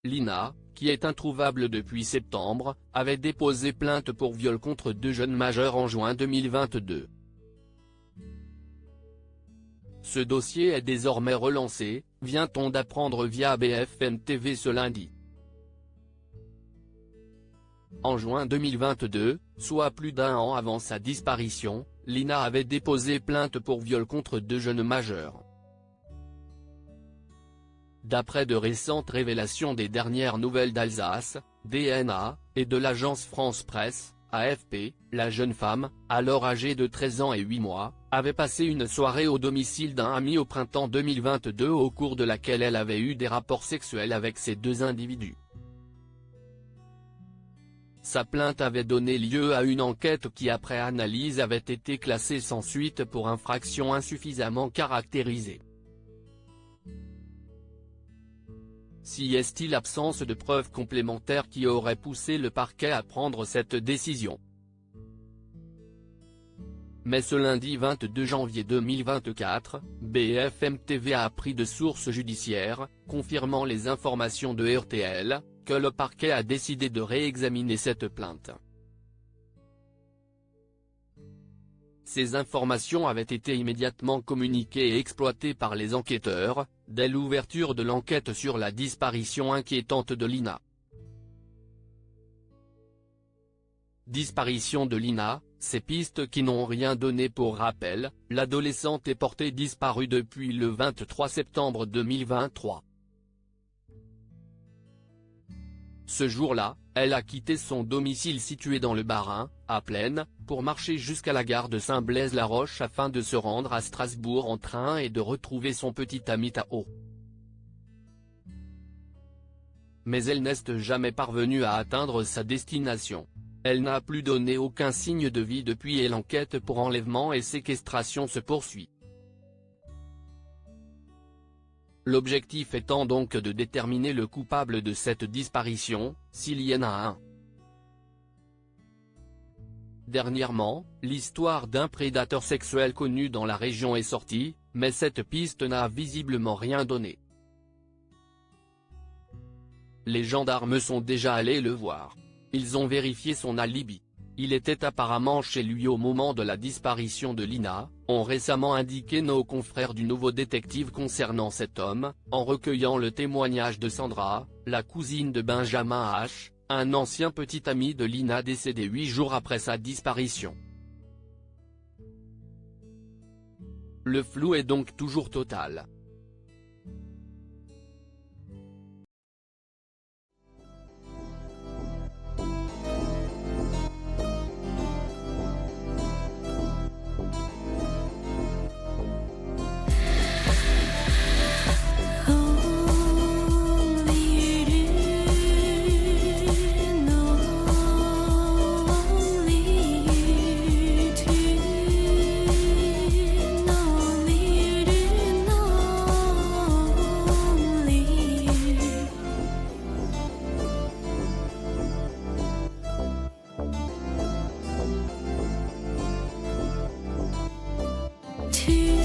Lina, qui est introuvable depuis septembre, avait déposé plainte pour viol contre 2 jeunes majeurs en juin 2022. Ce dossier est désormais relancé, vient-on d'apprendre via BFM TV ce lundi. En juin 2022, soit plus d'1 an avant sa disparition, Lina avait déposé plainte pour viol contre 2 jeunes majeurs. D'après de récentes révélations des dernières nouvelles d'Alsace, DNA, et de l'agence France Presse, AFP, la jeune femme, alors âgée de 13 ans et 8 mois, avait passé une soirée au domicile d'un ami au printemps 2022 au cours de laquelle elle avait eu des rapports sexuels avec ces 2 individus. Sa plainte avait donné lieu à une enquête qui après analyse avait été classée sans suite pour infraction insuffisamment caractérisée. Si est-il l'absence de preuves complémentaires qui aurait poussé le parquet à prendre cette décision. Mais ce lundi 22 janvier 2024, BFM TV a appris de sources judiciaires, confirmant les informations de RTL, que le parquet a décidé de réexaminer cette plainte. Ces informations avaient été immédiatement communiquées et exploitées par les enquêteurs, dès l'ouverture de l'enquête sur la disparition inquiétante de Lina. Disparition de Lina, ces pistes qui n'ont rien donné. Pour rappel, l'adolescente est portée disparue depuis le 23 septembre 2023. Ce jour-là, elle a quitté son domicile situé dans le Bas-Rhin, à Plaine, pour marcher jusqu'à la gare de Saint-Blaise-la-Roche afin de se rendre à Strasbourg en train et de retrouver son petit ami Tao. Mais elle n'est jamais parvenue à atteindre sa destination. Elle n'a plus donné aucun signe de vie depuis et l'enquête pour enlèvement et séquestration se poursuit. L'objectif étant donc de déterminer le coupable de cette disparition, s'il y en a un. Dernièrement, l'histoire d'un prédateur sexuel connu dans la région est sortie, mais cette piste n'a visiblement rien donné. Les gendarmes sont déjà allés le voir. Ils ont vérifié son alibi. Il était apparemment chez lui au moment de la disparition de Lina, ont récemment indiqué nos confrères du Nouveau Détective concernant cet homme, en recueillant le témoignage de Sandra, la cousine de Benjamin H., un ancien petit ami de Lina décédé 8 jours après sa disparition. Le flou est donc toujours total. To